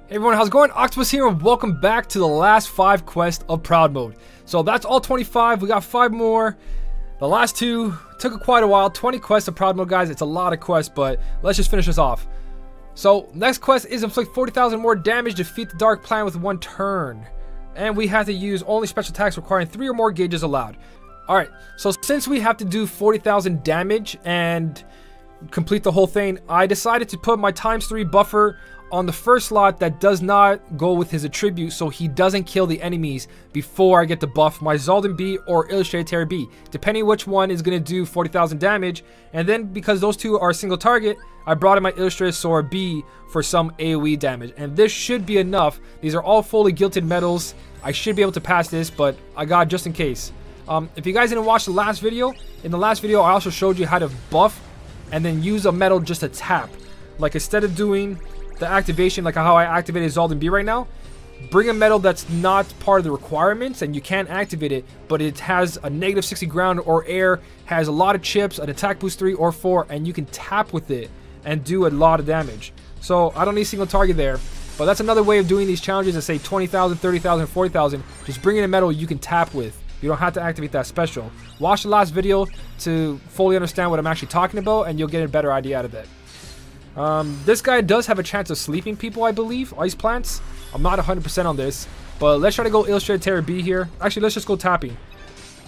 Hey everyone, how's it going? Octopus here and welcome back to the last 5 quests of Proud Mode. So that's all 25, we got 5 more. The last 2 took quite a while, 20 quests of Proud Mode, guys. It's a lot of quests, but let's just finish this off. So next quest is inflict 40,000 more damage, defeat the Dark Planet with 1 turn. And we have to use only special attacks requiring 3 or more gauges allowed. Alright, so since we have to do 40,000 damage and complete the whole thing, I decided to put my ×3 buffer on the first slot that does not go with his attribute, so he doesn't kill the enemies before I get to buff my Zaldin B or Illustrated Terror B, depending which one is going to do 40,000 damage. And then because those two are single target, I brought in my Illustrated Sword B for some AoE damage, and this should be enough. These are all fully gilded metals. I should be able to pass this, but I got just in case. If you guys didn't watch the last video, in the last video I also showed you how to buff and then use a metal just to tap. Like instead of doing the activation like how I activated Zaldin B right now, bring a metal that's not part of the requirements and you can activate it, but it has a -60 ground or air, has a lot of chips, an attack boost 3 or 4, and you can tap with it and do a lot of damage. So I don't need single target there, but that's another way of doing these challenges. To say 20,000, 30,000, 40,000, just bring in a metal you can tap with. You don't have to activate that special. Watch the last video to fully understand what I'm actually talking about, and you'll get a better idea out of it. This guy does have a chance of sleeping people, I believe, ice plants. I'm not 100% on this, but let's try to go Illustrated Terror B here. Actually, let's just go tapping.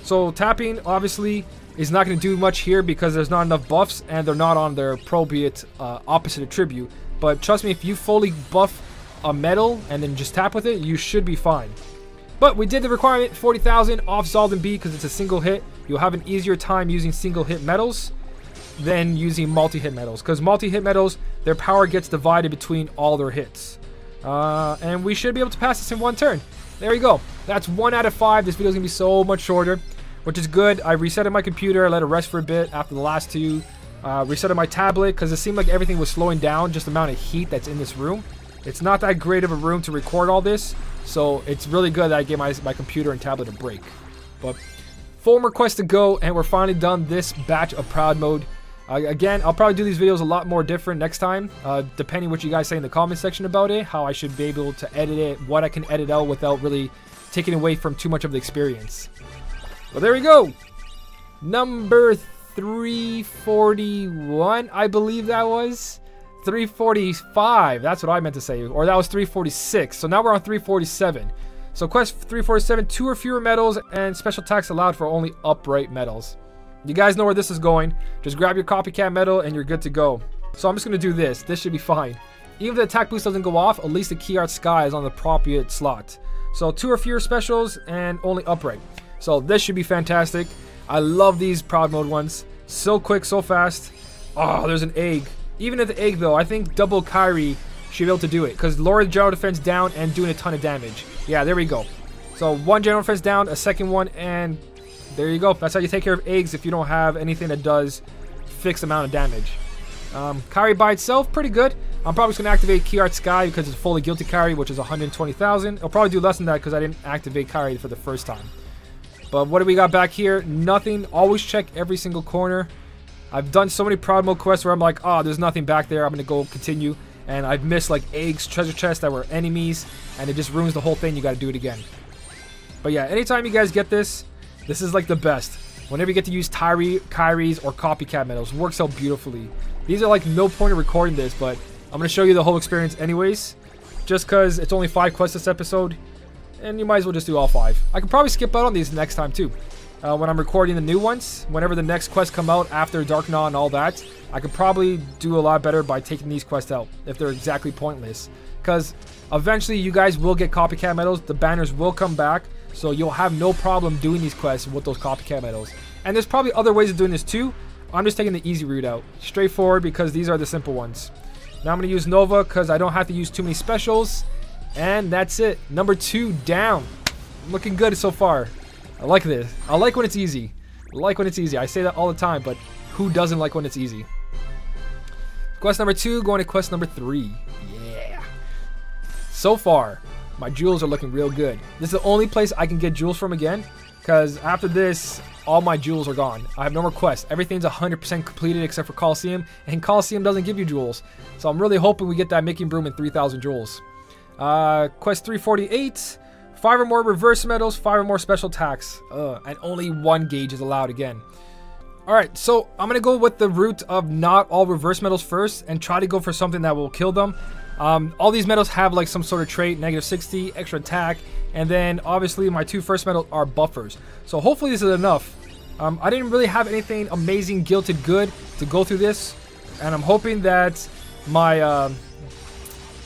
So tapping obviously is not going to do much here because there's not enough buffs and they're not on their appropriate opposite attribute. But trust me, if you fully buff a metal and then just tap with it, you should be fine. But we did the requirement, 40,000 off Zaldin B because it's a single hit. You'll have an easier time using single hit metals than using multi-hit metals, because multi-hit metals, their power gets divided between all their hits. And we should be able to pass this in 1 turn. There you go. That's 1 out of 5. This video is going to be so much shorter, which is good. I resetted my computer. I let it rest for a bit after the last 2. Resetted my tablet because it seemed like everything was slowing down, just the amount of heat that's in this room. It's not that great of a room to record all this, so it's really good that I gave my computer and tablet a break. But 4 more quests to go, and we're finally done this batch of Proud Mode. Again, I'll probably do these videos a lot more different next time, depending what you guys say in the comment section about it, how I should be able to edit it, what I can edit out without really taking away from too much of the experience. Well, there we go. Number 341, I believe that was. 345, that's what I meant to say, or that was 346. So now we're on 347. So quest 347, 2 or fewer metals and special attacks allowed for only upright metals. You guys know where this is going. Just grab your copycat metal and you're good to go. So I'm just going to do this. This should be fine. Even if the attack boost doesn't go off, at least the key art sky is on the appropriate slot. So 2 or fewer specials and only upright. So this should be fantastic. I love these Proud Mode ones. So quick, so fast. Oh, there's an egg. Even at the egg though, I think double Kyrie should be able to do it, because lower the general defense down and doing a ton of damage. Yeah, there we go. So 1 general defense down, a second one, and there you go. That's how you take care of eggs if you don't have anything that does fixed amount of damage. Kyrie by itself, pretty good. I'm probably just going to activate Key Art Sky because it's fully guilty Kyrie, which is 120,000. I'll probably do less than that because I didn't activate Kyrie for the first time. But what do we got back here? Nothing. Always check every single corner. I've done so many Proud Mode quests where I'm like, oh, there's nothing back there. I'm going to go continue. And I've missed like eggs, treasure chests that were enemies. And it just ruins the whole thing. You got to do it again. But yeah, anytime you guys get this, this is like the best. Whenever you get to use Kyries or copycat metals, it works out beautifully. These are like no point in recording this, but I'm going to show you the whole experience anyways. Just because it's only 5 quests this episode. And you might as well just do all 5. I can probably skip out on these next time too. When I'm recording the new ones, whenever the next quests come out after Dark Gnaw and all that, I could probably do a lot better by taking these quests out if they're exactly pointless. Because eventually you guys will get copycat medals, the banners will come back, so you'll have no problem doing these quests with those copycat medals. And there's probably other ways of doing this too. I'm just taking the easy route out. Straightforward because these are the simple ones. Now I'm going to use Nova because I don't have to use too many specials. And that's it. Number 2 down. Looking good so far. I like this. I like when it's easy. I like when it's easy. I say that all the time, but who doesn't like when it's easy? Quest number 2, going to quest number 3. Yeah. So far, my jewels are looking real good. This is the only place I can get jewels from again, because after this, all my jewels are gone. I have no more quests. Everything's 100% completed except for Coliseum, and Coliseum doesn't give you jewels. So I'm really hoping we get that Mickey Broom and 3,000 jewels. Quest 348. 5 or more reverse medals, 5 or more special attacks. And only 1 gauge is allowed again. Alright, so I'm going to go with the route of not all reverse medals first and try to go for something that will kill them. All these medals have like some sort of trait, -60, extra attack, and then obviously my 2 first medals are buffers. So hopefully this is enough. I didn't really have anything amazing, gilded good to go through this, and I'm hoping that my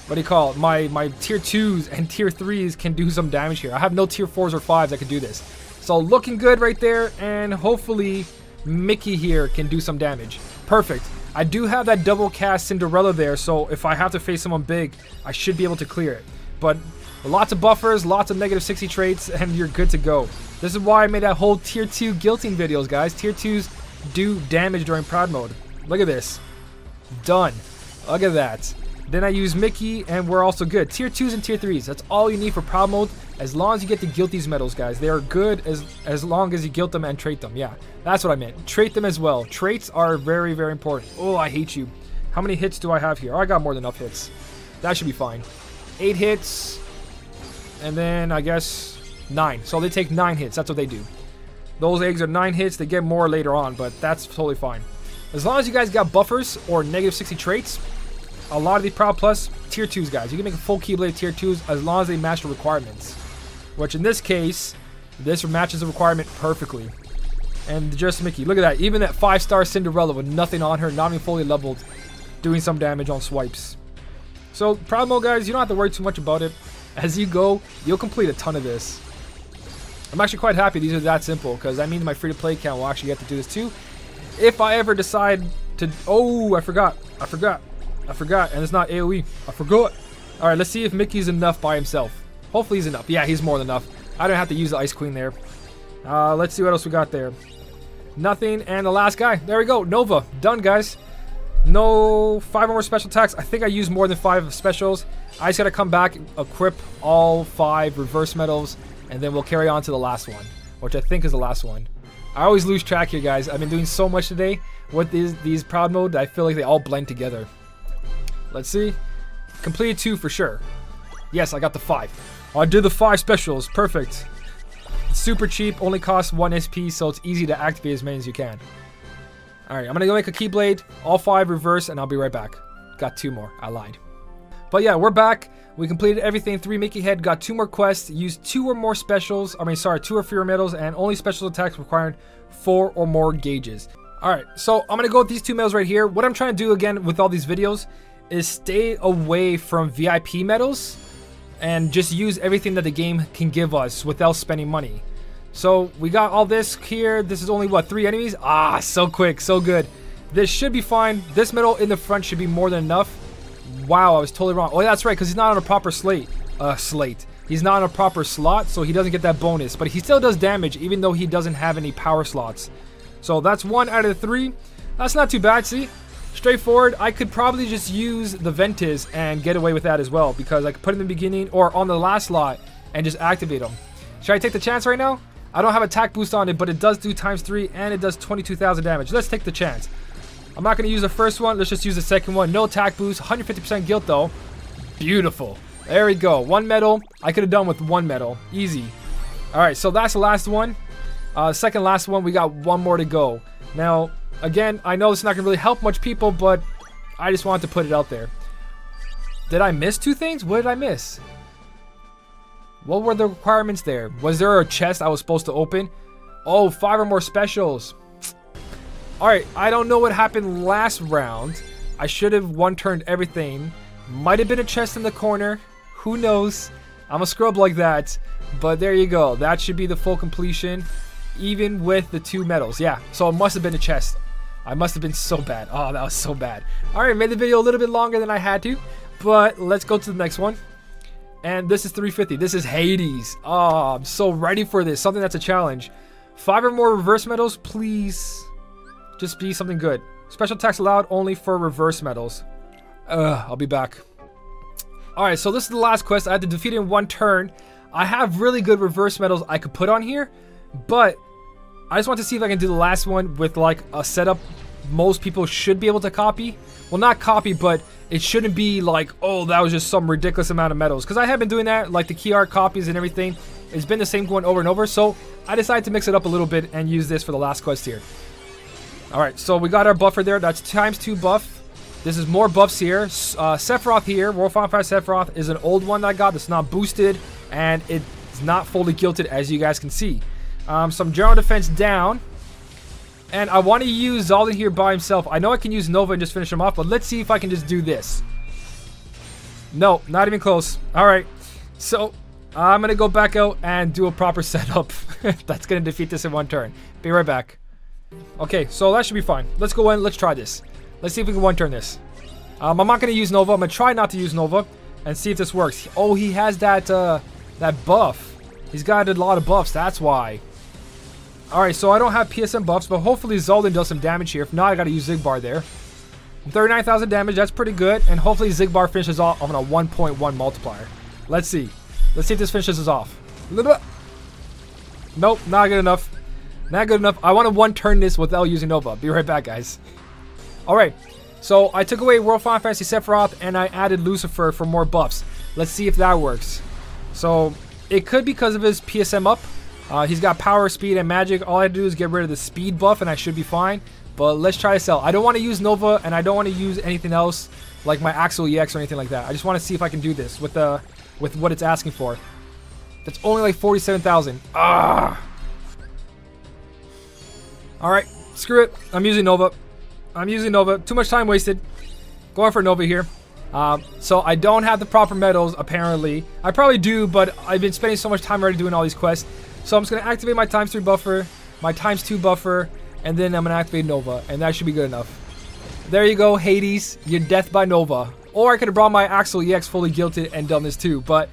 what do you call it? My tier 2s and tier 3s can do some damage here. I have no tier 4s or 5s that can do this. So looking good right there, and hopefully Mickey here can do some damage. Perfect. I do have that double cast Cinderella there, so if I have to face someone big, I should be able to clear it. But lots of buffers, lots of -60 traits, and you're good to go. This is why I made that whole tier 2 guilting videos, guys. Tier 2s do damage during proud mode. Look at this. Done. Look at that. Then I use Mickey, and we're also good. Tier 2s and tier 3s. That's all you need for proud mode. As long as you get to guilt these medals, guys. They are good as long as you guilt them and trait them. Yeah, that's what I meant. Trait them as well. Traits are very, very important. Oh, I hate you. How many hits do I have here? Oh, I got more than enough hits. That should be fine. 8 hits. And then, I guess, 9. So they take 9 hits. That's what they do. Those eggs are 9 hits. They get more later on, but that's totally fine. As long as you guys got buffers or -60 traits, a lot of the Proud Plus tier 2s, guys. You can make a full Keyblade tier 2s as long as they match the requirements. Which in this case, this matches the requirement perfectly. And just Mickey, look at that. Even that 5-star Cinderella with nothing on her, not even fully leveled, doing some damage on swipes. So proud mode, guys, you don't have to worry too much about it. As you go, you'll complete a ton of this. I'm actually quite happy these are that simple, because that means my free-to-play account will actually get to do this too. If I ever decide to... Oh, I forgot. And it's not AoE. I forgot. Alright, let's see if Mickey's enough by himself. Hopefully he's enough. Yeah, he's more than enough. I don't have to use the Ice Queen there. Let's see what else we got there. Nothing. And the last guy. There we go. Nova. Done, guys. No 5 or more special attacks. I think I used more than 5 specials. I just got to come back, equip all 5 reverse medals, and then we'll carry on to the last one, which I think is the last one. I always lose track here, guys. I've been doing so much today with these proud mode that I feel like they all blend together. Let's see. Completed 2 for sure. Yes, I got the 5. I did the 5 specials. Perfect. It's super cheap. Only costs 1 SP, so it's easy to activate as many as you can. Alright, I'm going to go make a Keyblade. All 5 reverse, and I'll be right back. Got 2 more. I lied. But yeah, we're back. We completed everything. 3 Mickey Head. Got 2 more quests. Used 2 or more specials. 2 or fewer medals. And only special attacks requiring 4 or more gauges. Alright, so I'm going to go with these 2 medals right here. What I'm trying to do again with all these videos is stay away from VIP medals and just use everything that the game can give us without spending money. So we got all this here. This is only what, 3 enemies? Ah, so quick, so good. This should be fine. This medal in the front should be more than enough. Wow, I was totally wrong. Oh, that's right, because he's not on a proper slate. He's not on a proper slot, so he doesn't get that bonus. But he still does damage, even though he doesn't have any power slots. So that's 1 out of the 3. That's not too bad, see? Straightforward. I could probably just use the Ventus and get away with that as well, because I could put it in the beginning or on the last slot and just activate them. Should I take the chance right now? I don't have attack boost on it, but it does do ×3 and it does 22,000 damage. Let's take the chance. I'm not going to use the first one. Let's just use the second one. No attack boost. 150% guilt though. Beautiful. There we go. 1 medal. I could have done with 1 medal. Easy. Alright, so that's the last one. Second last one. We got 1 more to go. Now, again, I know it's not going to really help much people, but I just wanted to put it out there. Did I miss 2 things? What did I miss? What were the requirements there? Was there a chest I was supposed to open? Oh, 5 or more specials. Alright, I don't know what happened last round. I should have one-turned everything. Might have been a chest in the corner. Who knows? I'm a scrub like that. But there you go. That should be the full completion. Even with the 2 medals. Yeah, so it must have been a chest. I must have been so bad. Oh, that was so bad. Alright, made the video a little bit longer than I had to. But let's go to the next one. And this is 350. This is Hades. Oh, I'm so ready for this. Something that's a challenge. 5 or more reverse medals, please. Just be something good. Special attacks allowed only for reverse medals. I'll be back. Alright, so this is the last quest. I had to defeat it in 1 turn. I have really good reverse medals I could put on here. But I just want to see if I can do the last one with like a setup most people should be able to copy. Well, not copy, but it shouldn't be like, oh, that was just some ridiculous amount of medals. Because I have been doing that, like the key art copies and everything. It's been the same going over and over. So I decided to mix it up a little bit and use this for the last quest here. Alright, so we got our buffer there. That's ×2 buff. This is more buffs here. Sephiroth here, World Final Fight Sephiroth, is an old one that I got that's not boosted. And it's not fully gilded, as you guys can see. Some general defense down. And I want to use Zaldin here by himself. I know I can use Nova and just finish him off, but let's see if I can just do this. No, not even close. Alright, so I'm going to go back out and do a proper setup. That's going to defeat this in one turn. Be right back. Okay, so that should be fine. Let's go in. Let's try this. Let's see if we can one-turn this. I'm not going to use Nova. I'm going to try not to use Nova and see if this works. Oh, he has that buff. He's got a lot of buffs. That's why. Alright, so I don't have PSM buffs, but hopefully Zaldin does some damage here. If not, I gotta use Xigbar there. 39,000 damage, that's pretty good. And hopefully Xigbar finishes off on a 1.1 multiplier. Let's see. Let's see if this finishes us off. Nope, not good enough. Not good enough. I want to one-turn this without using Nova. Be right back, guys. Alright, so I took away World Final Fantasy Sephiroth and I added Lucifer for more buffs. Let's see if that works. So, it could be because of his PSM up. He's got power, speed, and magic. All I have to do is get rid of the speed buff and I should be fine. But let's try to sell. I don't want to use Nova and I don't want to use anything else like my Axel EX or anything like that. I just want to see if I can do this with what it's asking for. That's only like 47,000. Ah! Alright, screw it. I'm using Nova. I'm using Nova. Too much time wasted. Going for Nova here. So I don't have the proper medals, apparently. I probably do, but I've been spending so much time already doing all these quests. So I'm just going to activate my ×3 buffer, my ×2 buffer, and then I'm going to activate Nova, and that should be good enough. There you go, Hades. You're death by Nova. Or I could have brought my Axel EX fully gilded and done this too, but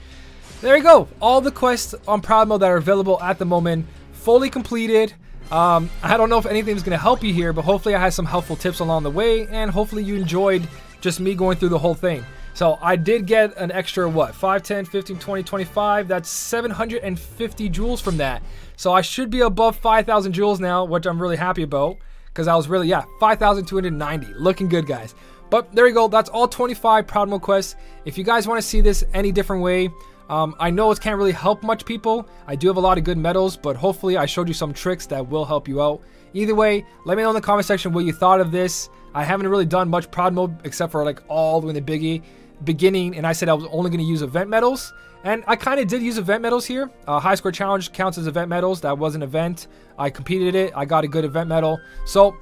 there you go. All the quests on Proud Mode that are available at the moment, fully completed. I don't know if anything's going to help you here, but hopefully I had some helpful tips along the way, and hopefully you enjoyed just me going through the whole thing. So I did get an extra, what, 5, 10, 15, 20, 25. That's 750 jewels from that. So I should be above 5,000 jewels now, which I'm really happy about. Because I was really, 5,290. Looking good, guys. But there you go. That's all 25 Proud Mode quests. If you guys want to see this any different way, I know it can't really help much people. I do have a lot of good medals, but hopefully I showed you some tricks that will help you out. Either way, let me know in the comment section what you thought of this. I haven't really done much Proud Mode except for like all the way in the beginning, and I said I was only going to use event medals, and I kind of did use event medals here. High score challenge counts as event medals. That was an event. I competed it. I got a good event medal. So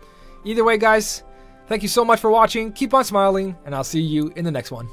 either way, guys, thank you so much for watching. Keep on smiling, and I'll see you in the next one.